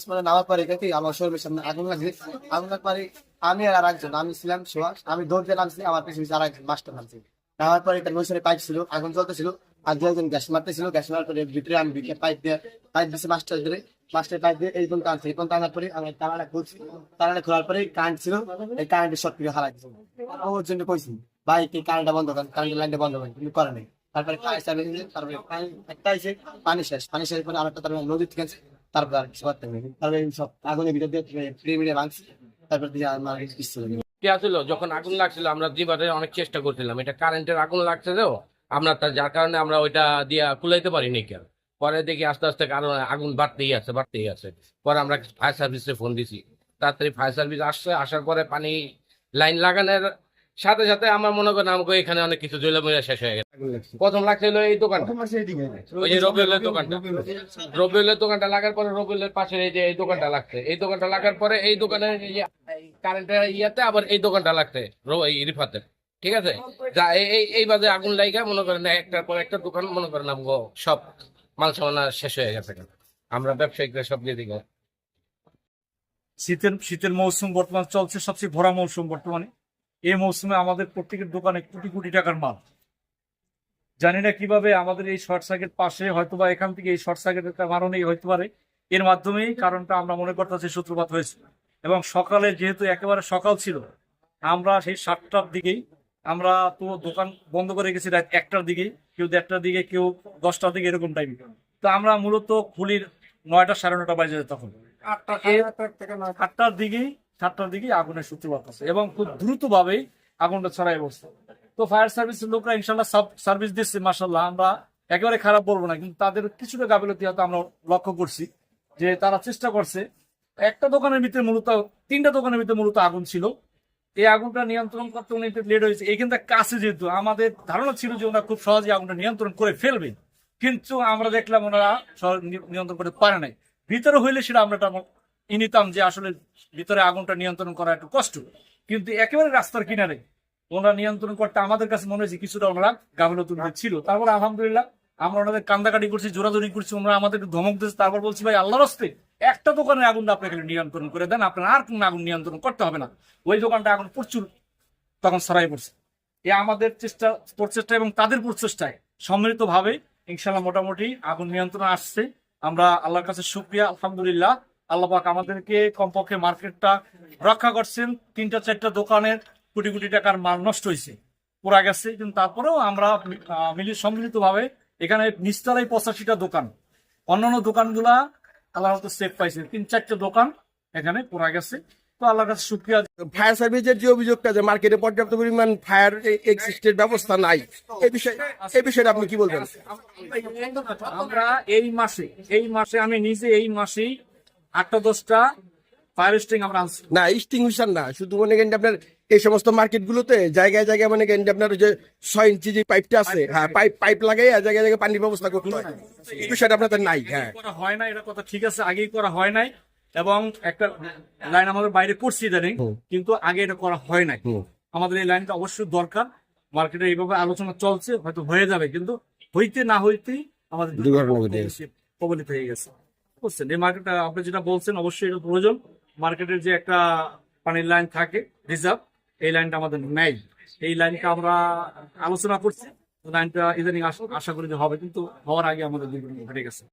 মানে নামার পরে কি আমার শরীরের সামনে আগুন লাগছে। আগুন লাগার পরে আমি আর আরেকজন, আমি ছিলাম সুহাস, আমি দৌড় দিয়ে নামছি, আমার পিছনে পিছনে আরেকজন মাস্টার নামছি। নামার পরে তার মশারে পাইপ ছিল, আগুন চলতেছিল, আর দু একজন গ্যাস মারতেছিল। গ্যাস মারার পরে ভিতরে আমি পাইপ দিচ্ছে মাস্টার ধরে, মাস্টার পাইপ দিয়ে এই পর্যন্ত আনছে। এই পর্যন্ত আনার পরে আমি তালাটা খুলছি, তালাটা খোলার পরে কারেন্ট ছিল, এই কারেন্টের শর্ট করে হারা গেছে। ওর জন্য কইছি ভাই কি কারেন্টটা বন্ধ করেন, কারেন্টের লাইনটা বন্ধ করেন, কিন্তু করে নাই। তারপরে ফায়ার সার্ভিস, তারপরে একটা এসে পানি শেষ করে আরেকটা, তারপরে নদীর থেকে আনছে। তারপরে আর কিছু করতে পারিনি। তারপরে সব আগুনের ভিতর দিয়ে ফ্রি ভাঙছি। তারপর দিয়ে আমার কিছু ছিল না। কি আছিল যখন আগুন লাগছিল আমরা দিবারে অনেক চেষ্টা করছিলাম, এটা কারেন্টের আগুন লাগছে তো আমরা যার কারণে আমরা ওইটা দিয়া কুলাইতে পারিনি কেন। পরে দেখি আস্তে আস্তে কারণ আগুন বাড়তেই আছে। পরে আমরা ফায়ার সার্ভিসে ফোন দিছি, তাড়াতাড়ি ফায়ার সার্ভিস আসছে। আসার পরে পানি লাইন লাগানোর সাথে সাথে আমার মনে করেন আমাকে এখানে অনেক কিছু জ্বলে মরে শেষ হয়ে গেছে। প্রথম লাগছিল এই দোকানটা, ওই যে রবিউলের দোকানটা। রবিউলের দোকানটা লাগার পরে রবিউলের পাশে এই যে এই দোকানটা লাগছে। এই দোকানটা লাগার পরে এই দোকানের কারেন্টের ইয়াতে আবার এই দোকানটা লাগছে রিফাতের। ঠিক আছে, যা এই বাজে আগুন লাইগা মনে করেন একটার পর একটা দোকান মনে করেন আমগো সব মাল সামানা শেষ হয়ে গেছে। আমরা ব্যবসায়িকরা সব দিয়ে দিই। শীতের মৌসুম বর্তমান চলছে, সবচেয়ে ভরা মৌসুম বর্তমানে। এই মৌসুমে আমাদের প্রত্যেকের দোকানে কোটি কোটি টাকার মাল। জানি না কিভাবে আমাদের এই শর্ট সার্কিট পাশে হয়তোবা এখান থেকে এই শর্ট সার্কিটের কারণেই হইতে পারে, এর মাধ্যমেই কারণটা আমরা মনে করতেছি সূত্রপাত হয়েছে। এবং সকালে যেহেতু একেবারে সকাল ছিল, আমরা সেই 7টার দিকেই আমরা তো দোকান বন্ধ করে গেছি রাত 1টার দিকে, কেউ 1:30টার দিকে, কেউ 10টার দিকে, এরকম টাইম। তো আমরা মূলত খুলির 9টা 9:30 বাজে তখন 7টার দিকেই আগুনের সূত্রপাত আছে এবং খুব দ্রুত ভাবেই আগুনটা ছড়াই বসছে। তো ফায়ার সার্ভিসের লোকরা ইনশাল্লাহ সব সার্ভিস দিচ্ছে, মাসাল্লাহ, আমরা একেবারে খারাপ বলবো না, কিন্তু তাদের কিছুটা গাফিলতি হয়তো আমরা লক্ষ্য করছি যে তারা চেষ্টা করছে। একটা দোকানের ভিতরে মূলত 3টা দোকানের ভিতরে মূলত আগুন ছিল। এই আগুনটা নিয়ন্ত্রণ করতে অনেক লেট হয়েছে। এইখানটা কাছে যেহেতু আমাদের ধারণা ছিল যে ওনারা খুব সহজে আগুনটা নিয়ন্ত্রণ করে ফেলবে, কিন্তু আমরা দেখলাম ওনারা নিয়ন্ত্রণ করতে পারে নাই। ভিতরে হইলে সেটা আমরা নিতাম যে আসলে ভিতরে আগুনটা নিয়ন্ত্রণ করা একটু কষ্ট, কিন্তু একেবারে রাস্তার কিনারে ওনারা নিয়ন্ত্রণ করতে আমাদের কাছে মনে হয়েছে কিছুটা ওনারা গাফিলতি ছিল। তারপর আলহামদুলিল্লাহ আমরা ওনাদের কান্দাকাটি করছি, জোরাজোরি করছি, ওনারা আমাদের ধমক দিয়েছে। তারপর বলছি ভাই আল্লাহর রাস্তে একটা দোকানের আগুনটা আপনাকে নিয়ন্ত্রণ করে দেন, আপনার আর কোন আগুন নিয়ন্ত্রণ করতে হবে না। ওই দোকানটা আগুন প্রচুর তখন ছড়াই পড়ছে। এ আমাদের প্রচেষ্টা এবং তাদের প্রচেষ্টায় সম্মিলিত ভাবে ইনশাল্লাহ মোটামুটি আগুন নিয়ন্ত্রণ আসছে। আমরা আল্লাহর কাছে শুকরিয়া, আলহামদুলিল্লাহ। আল্লাহ পাক আমাদেরকে কমপক্ষে মার্কেটটা রক্ষা করছেন। 3টা 4টা দোকানের কোটি কোটি টাকার মাল নষ্ট হয়েছে, পুরা গেছে, কিন্তু তারপরেও আমরা সম্মিলিত ভাবে এখানে নিচতলায় 85টা দোকান, অন্যান্য দোকানগুলা আল্লাহর মতো সেফ পাইছে। 3-4টা দোকান এখানে পুরা গেছে। তো আল্লাহর কাছে শুকরিয়া। ফায়ার সার্ভিসের যে অভিযোগটা যে মার্কেটে পর্যাপ্ত পরিমাণ ফায়ার এক্সিস্টের ব্যবস্থা নাই, এই বিষয়ে আপনি কি বলবেন? আমরা এই মাসে আমি নিজে এই মাসেই 8-10টা ফায়ার স্টিং আমরা আনছি। না, এক্সটিংগুইশার না, শুধু মনে করেন আপনার এই সমস্ত মার্কেট গুলোতে জায়গায় জায়গায় মনে করেন আপনার যে 6 ইঞ্চি যে পাইপটা আছে, হ্যাঁ, পাইপ লাগাই জায়গায় জায়গায় পানির ব্যবস্থা করতে হয়। এই বিষয়টা আপনাদের নাই? হ্যাঁ, করা হয় না, এটা কথা ঠিক আছে, আগেই করা হয় নাই। এবং একটা লাইন আমাদের বাইরে করছি ইদানিং, কিন্তু আগে এটা করা হয় নাই। আমাদের এই লাইনটা অবশ্যই দরকার। মার্কেটে এইভাবে আলোচনা চলছে, হয়তো হয়ে যাবে, কিন্তু হইতে না হইতেই আমাদের কবলিত হয়ে গেছে। বুঝছেন, এই মার্কেটটা আপনি যেটা বলছেন অবশ্যই এটা প্রয়োজন। মার্কেটের যে একটা পানির লাইন থাকে রিজার্ভ, এই লাইনটা আমাদের নেই। এই লাইনটা আমরা আলোচনা করছি, লাইনটা ইদানিং আশা করি যে হবে, কিন্তু হওয়ার আগে আমাদের দুর্ঘটনা ঘটে গেছে।